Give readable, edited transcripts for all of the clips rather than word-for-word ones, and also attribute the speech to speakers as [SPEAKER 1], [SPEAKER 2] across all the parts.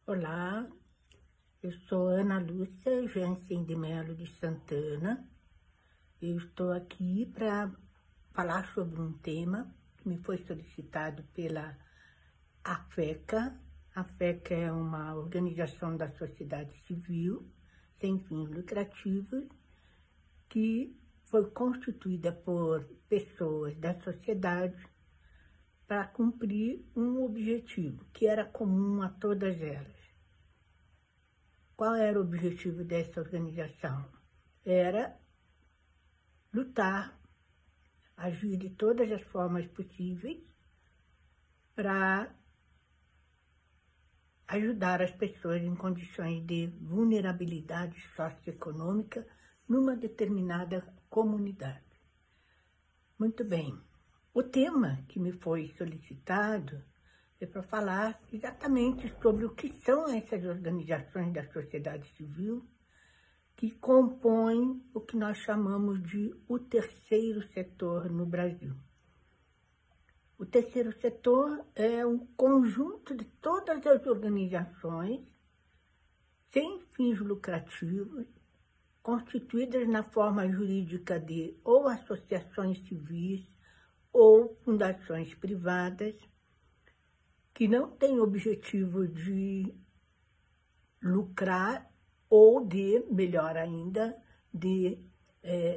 [SPEAKER 1] Olá, eu sou Ana Lúcia Jansen de Melo de Santana. Eu estou aqui para falar sobre um tema que me foi solicitado pela AFECA. A AFECA é uma organização da sociedade civil sem fins lucrativos que foi constituída por pessoas da sociedade para cumprir um objetivo que era comum a todas elas. Qual era o objetivo dessa organização? Era lutar, agir de todas as formas possíveis para ajudar as pessoas em condições de vulnerabilidade socioeconômica numa determinada comunidade. Muito bem, o tema que me foi solicitado é para falar exatamente sobre o que são essas organizações da sociedade civil que compõem o que nós chamamos de o terceiro setor no Brasil. O terceiro setor é um conjunto de todas as organizações sem fins lucrativos, constituídas na forma jurídica de ou associações civis ou fundações privadas, que não têm objetivo de lucrar ou de, melhor ainda, de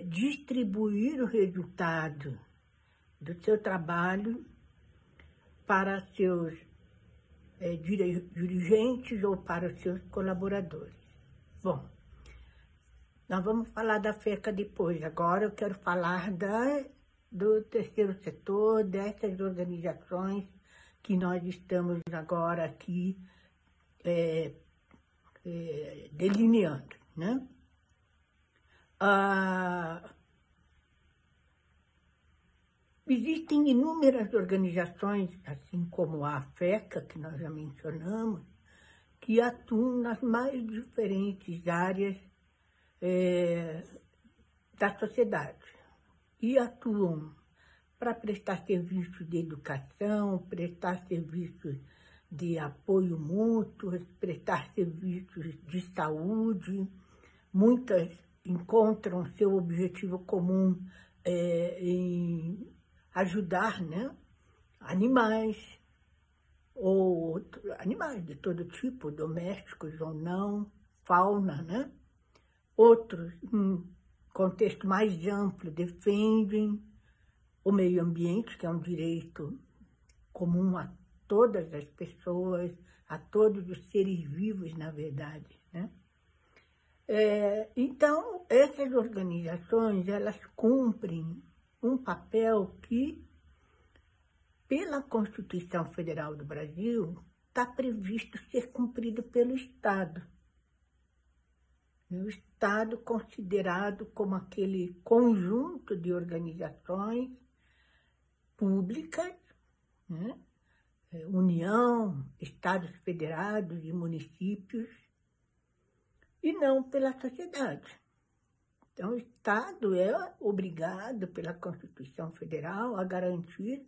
[SPEAKER 1] distribuir o resultado do seu trabalho para seus dirigentes ou para os seus colaboradores. Bom, nós vamos falar da FECA depois. Agora eu quero falar do terceiro setor, dessas organizações que nós estamos agora aqui delineando, né? Existem inúmeras organizações, assim como a FECA, que nós já mencionamos, que atuam nas mais diferentes áreas da sociedade e atuam para prestar serviços de educação, prestar serviços de apoio mútuo, prestar serviços de saúde. Muitas encontram seu objetivo comum em ajudar, né, animais, ou animais de todo tipo, domésticos ou não, fauna, né? Outros, em contexto mais amplo, defendem o meio ambiente, que é um direito comum a todas as pessoas, a todos os seres vivos, na verdade, né? Então, essas organizações, elas cumprem um papel que, pela Constituição Federal do Brasil, está previsto ser cumprido pelo Estado. O Estado considerado como aquele conjunto de organizações públicas, né? União, Estados federados e municípios, e não pela sociedade. Então, o Estado é obrigado pela Constituição Federal a garantir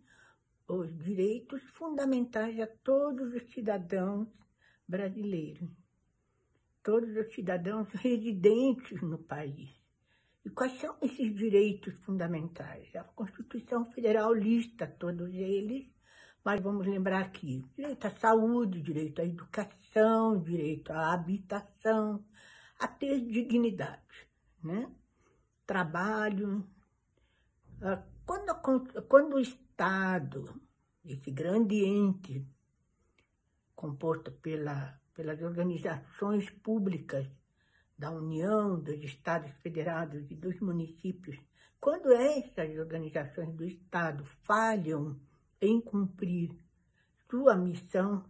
[SPEAKER 1] os direitos fundamentais a todos os cidadãos brasileiros, todos os cidadãos residentes no país. E quais são esses direitos fundamentais? A Constituição Federal lista todos eles, mas vamos lembrar aqui: direito à saúde, direito à educação, direito à habitação, a ter dignidade, né? Trabalho. Quando o Estado, esse grande ente, composto pelas organizações públicas da União, dos Estados Federados e dos municípios, quando essas organizações do Estado falham em cumprir sua missão,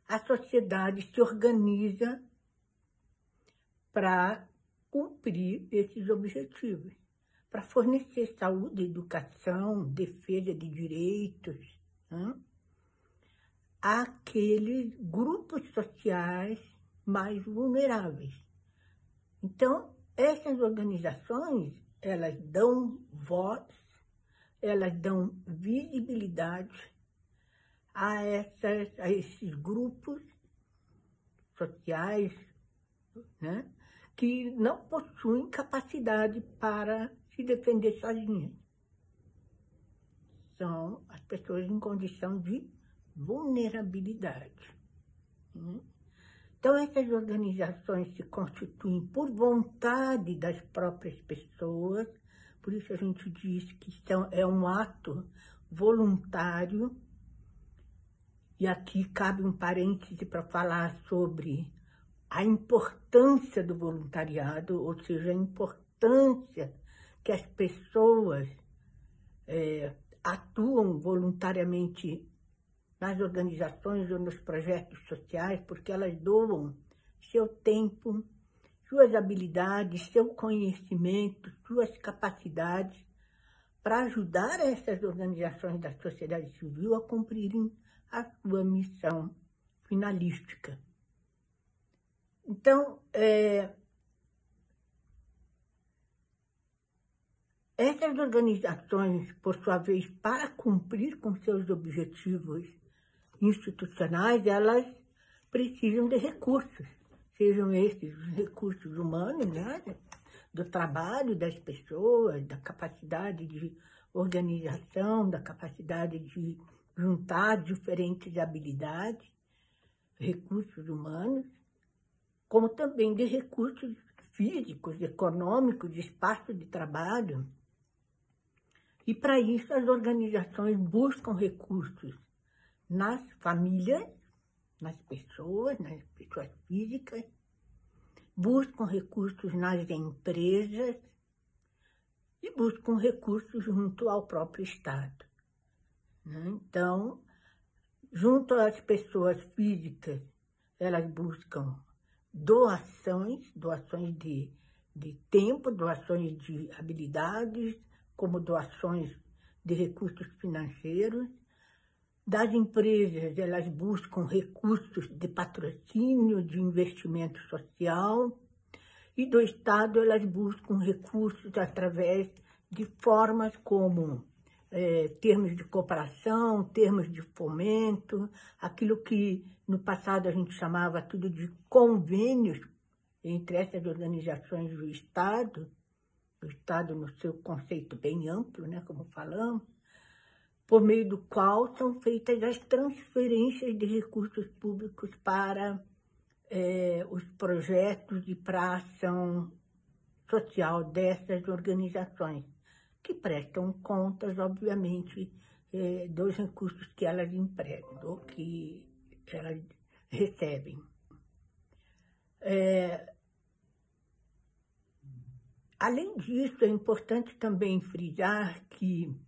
[SPEAKER 1] a sociedade se organiza para cumprir esses objetivos, para fornecer saúde, educação, defesa de direitos, né, àqueles grupos sociais mais vulneráveis. Então, essas organizações, elas dão voz, elas dão visibilidade a esses grupos sociais, né, que não possuem capacidade para se defender sozinhas. São as pessoas em condição de vulnerabilidade. Então, essas organizações se constituem por vontade das próprias pessoas, por isso a gente diz que é um ato voluntário, e aqui cabe um parêntese para falar sobre a importância do voluntariado, ou seja, a importância que as pessoas atuam voluntariamente nas organizações ou nos projetos sociais, porque elas doam seu tempo, suas habilidades, seu conhecimento, suas capacidades para ajudar essas organizações da sociedade civil a cumprirem a sua missão finalística. Então, essas organizações, por sua vez, para cumprir com seus objetivos institucionais, elas precisam de recursos, sejam esses os recursos humanos, né, do trabalho das pessoas, da capacidade de organização, da capacidade de juntar diferentes habilidades, recursos humanos, como também de recursos físicos, econômicos, de espaço de trabalho. E para isso as organizações buscam recursos nas famílias, nas pessoas físicas, buscam recursos nas empresas e buscam recursos junto ao próprio Estado. Então, junto às pessoas físicas, elas buscam doações de tempo, doações de habilidades, como doações de recursos financeiros. Das empresas, elas buscam recursos de patrocínio, de investimento social, e do Estado elas buscam recursos através de formas como termos de cooperação, termos de fomento, aquilo que no passado a gente chamava tudo de convênios entre essas organizações do Estado no seu conceito bem amplo, né, como falamos, por meio do qual são feitas as transferências de recursos públicos para os projetos e para a ação social dessas organizações, que prestam contas, obviamente, dos recursos que elas empregam, ou que elas recebem. Além disso, é importante também frisar que,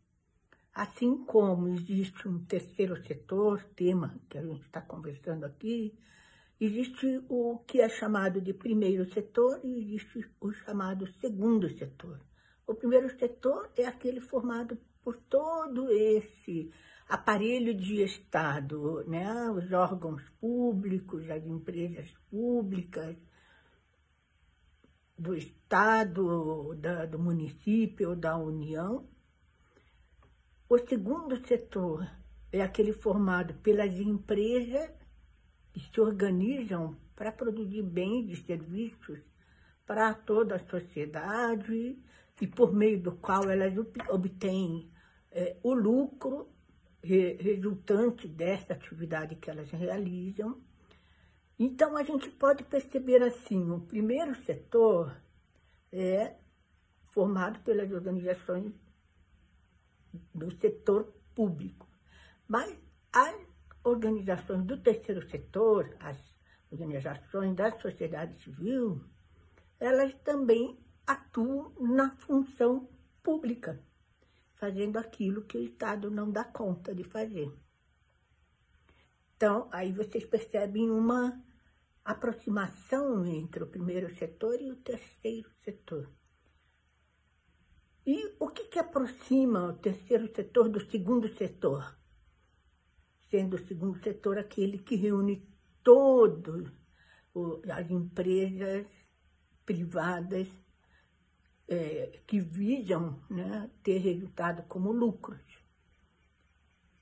[SPEAKER 1] assim como existe um terceiro setor, tema que a gente está conversando aqui, existe o que é chamado de primeiro setor e existe o chamado segundo setor. O primeiro setor é aquele formado por todo esse aparelho de Estado, né? Os órgãos públicos, as empresas públicas, do Estado, do município ou da União. O segundo setor é aquele formado pelas empresas que se organizam para produzir bens e serviços para toda a sociedade e por meio do qual elas obtêm o lucro resultante dessa atividade que elas realizam. Então, a gente pode perceber assim, o primeiro setor é formado pelas organizações do setor público, mas as organizações do terceiro setor, as organizações da sociedade civil, elas também atuam na função pública, fazendo aquilo que o Estado não dá conta de fazer. Então, aí vocês percebem uma aproximação entre o primeiro setor e o terceiro setor. E o que aproxima o terceiro setor do segundo setor? Sendo o segundo setor aquele que reúne todas as empresas privadas que visam, né, ter resultado como lucros.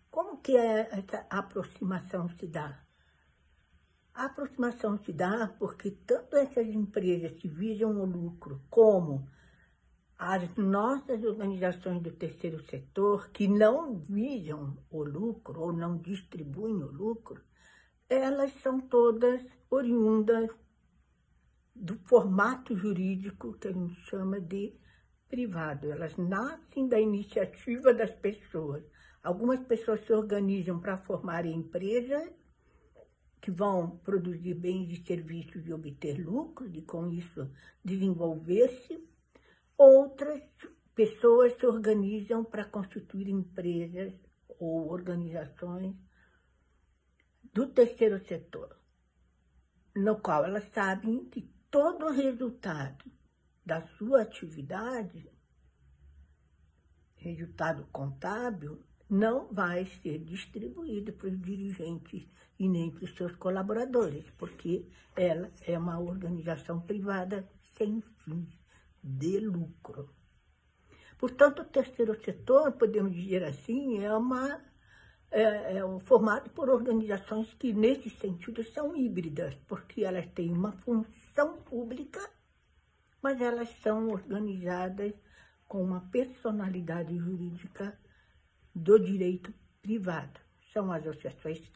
[SPEAKER 1] Como que essa aproximação se dá? A aproximação se dá porque tanto essas empresas que visam o lucro como as nossas organizações do terceiro setor, que não visam o lucro ou não distribuem o lucro, elas são todas oriundas do formato jurídico que a gente chama de privado. Elas nascem da iniciativa das pessoas. Algumas pessoas se organizam para formarem empresas que vão produzir bens e serviços e obter lucro, e com isso desenvolver-se. Outras pessoas se organizam para constituir empresas ou organizações do terceiro setor, no qual elas sabem que todo o resultado da sua atividade, resultado contábil, não vai ser distribuído para os dirigentes e nem para os seus colaboradores, porque ela é uma organização privada sem fins de lucro. Portanto, o terceiro setor, podemos dizer assim, é formado por organizações que, nesse sentido, são híbridas, porque elas têm uma função pública, mas elas são organizadas com uma personalidade jurídica do direito privado. São as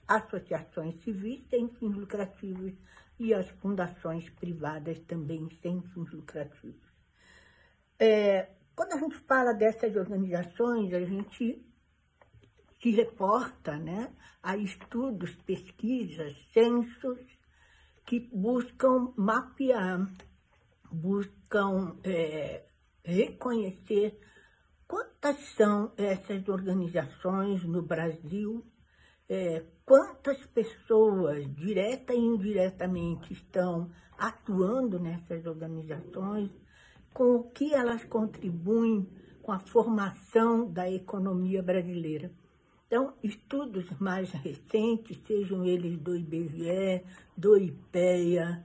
[SPEAKER 1] associações civis sem fins lucrativos e as fundações privadas também sem fins lucrativos. Quando a gente fala dessas organizações, a gente se reporta, né, a estudos, pesquisas, censos que buscam mapear, buscam reconhecer quantas são essas organizações no Brasil, quantas pessoas, direta e indiretamente, estão atuando nessas organizações, com o que elas contribuem com a formação da economia brasileira. Então, estudos mais recentes, sejam eles do IBGE, do IPEA,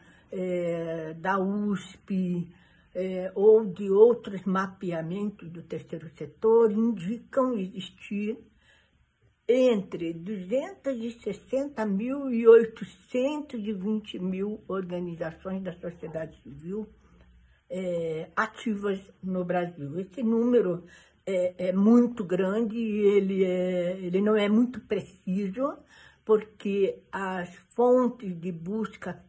[SPEAKER 1] da USP, ou de outros mapeamentos do terceiro setor, indicam existir entre 260 mil e 820 mil organizações da sociedade civil ativas no Brasil. Esse número é muito grande e ele não é muito preciso, porque as fontes de busca,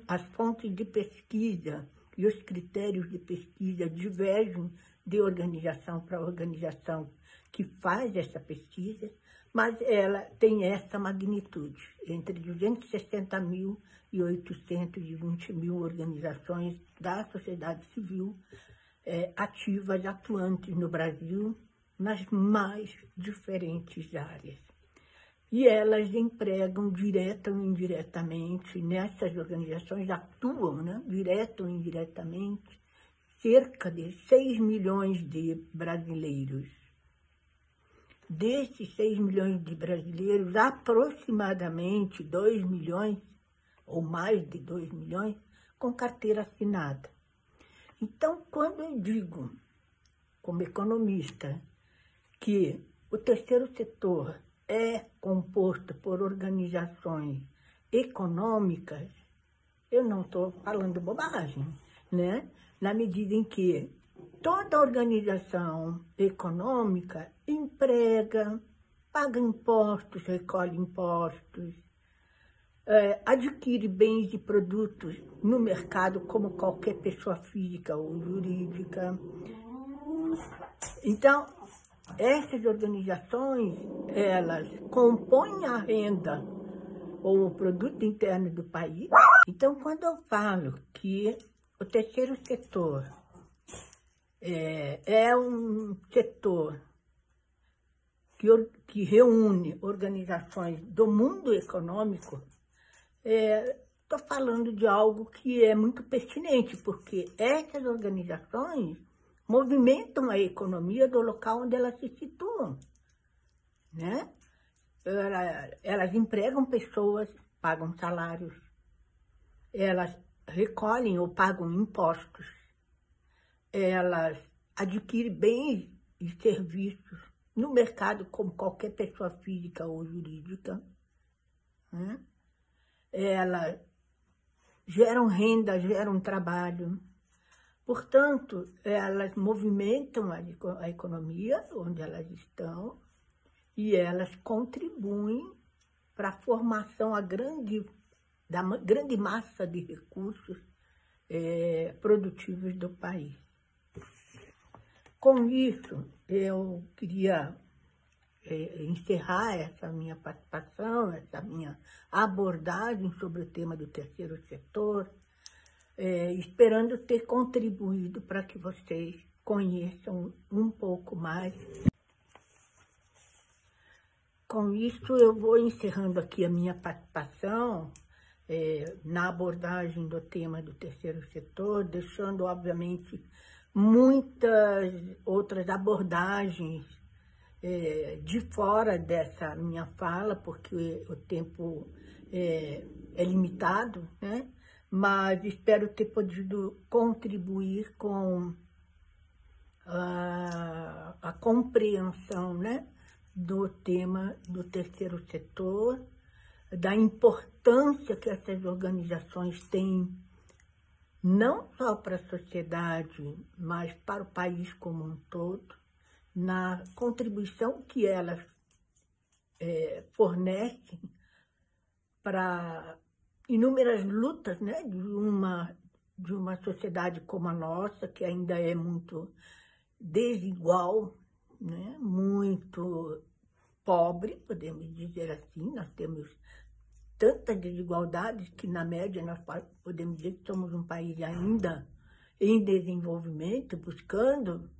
[SPEAKER 1] as fontes de pesquisa e os critérios de pesquisa divergem de organização para organização que faz essa pesquisa, mas ela tem essa magnitude, entre 260 mil e 820 mil organizações da sociedade civil ativas, atuantes no Brasil, nas mais diferentes áreas. E elas empregam direta ou indiretamente, nessas organizações atuam, né, direta ou indiretamente, cerca de 6 milhões de brasileiros. Desses 6 milhões de brasileiros, aproximadamente 2 milhões, ou mais de 2 milhões, com carteira assinada. Então, quando eu digo, como economista, que o terceiro setor é composto por organizações econômicas, eu não estou falando bobagem, né? Na medida em que toda organização econômica emprega, paga impostos, recolhe impostos, adquire bens e produtos no mercado como qualquer pessoa física ou jurídica. Então, essas organizações, elas compõem a renda ou o produto interno do país. Então, quando eu falo que o terceiro setor é um setor que reúne organizações do mundo econômico, estou falando de algo que é muito pertinente, porque essas organizações movimentam a economia do local onde elas se situam, né? Elas empregam pessoas, pagam salários, elas recolhem ou pagam impostos, elas adquirem bens e serviços no mercado como qualquer pessoa física ou jurídica, né? Elas geram renda, geram trabalho. Portanto, elas movimentam a economia onde elas estão e elas contribuem para a formação da grande massa de recursos produtivos do país. Com isso, eu queria encerrar essa minha participação, essa minha abordagem sobre o tema do terceiro setor, esperando ter contribuído para que vocês conheçam um pouco mais. Com isso, eu vou encerrando aqui a minha participação na abordagem do tema do terceiro setor, deixando, obviamente, muitas outras abordagens de fora dessa minha fala, porque o tempo é limitado, né? Mas espero ter podido contribuir com a compreensão, né, do tema do terceiro setor, da importância que essas organizações têm, não só para a sociedade, mas para o país como um todo, na contribuição que elas fornecem para inúmeras lutas, né, de uma sociedade como a nossa, que ainda é muito desigual, né, muito pobre, podemos dizer assim. Nós temos tantas desigualdades que, na média, nós podemos dizer que somos um país ainda em desenvolvimento, buscando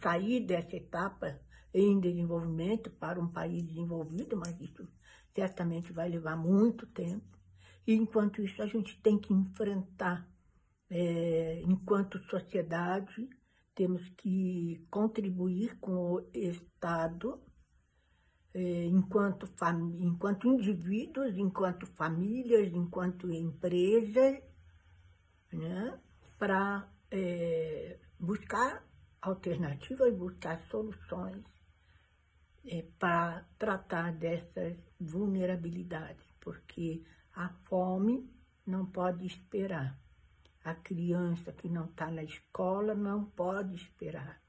[SPEAKER 1] sair dessa etapa em desenvolvimento para um país desenvolvido, mas isso certamente vai levar muito tempo. E, enquanto isso, a gente tem que enfrentar, enquanto sociedade, temos que contribuir com o Estado, enquanto indivíduos, enquanto famílias, enquanto empresas, né, para buscar alternativas, buscar soluções para tratar dessas vulnerabilidades, porque a fome não pode esperar. A criança que não está na escola não pode esperar.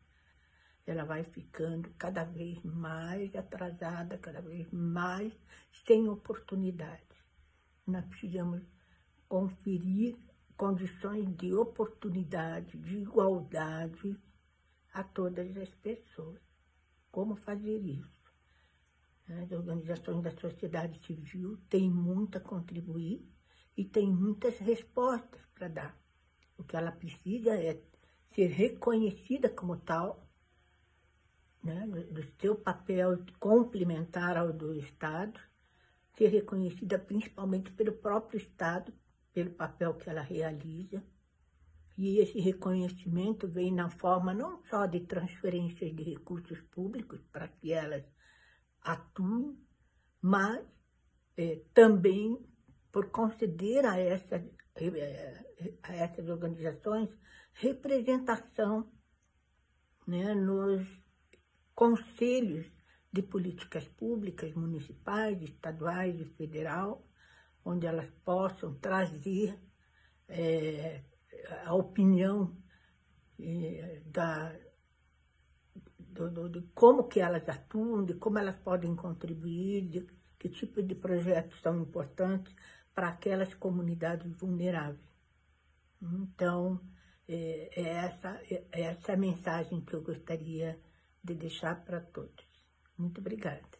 [SPEAKER 1] Ela vai ficando cada vez mais atrasada, cada vez mais sem oportunidade. Nós precisamos conferir condições de oportunidade, de igualdade a todas as pessoas. Como fazer isso? As organizações da sociedade civil têm muito a contribuir e têm muitas respostas para dar. O que ela precisa é ser reconhecida como tal, né, do seu papel complementar ao do Estado, ser reconhecida principalmente pelo próprio Estado, pelo papel que ela realiza. E esse reconhecimento vem na forma não só de transferências de recursos públicos para que elas atuem, mas também por conceder a essas organizações representação, né, nos conselhos de políticas públicas, municipais, estaduais e federal, onde elas possam trazer a opinião de como que elas atuam, de como elas podem contribuir, de que tipo de projetos são importantes para aquelas comunidades vulneráveis. Então, essa é a mensagem que eu gostaria de deixar para todos. Muito obrigada.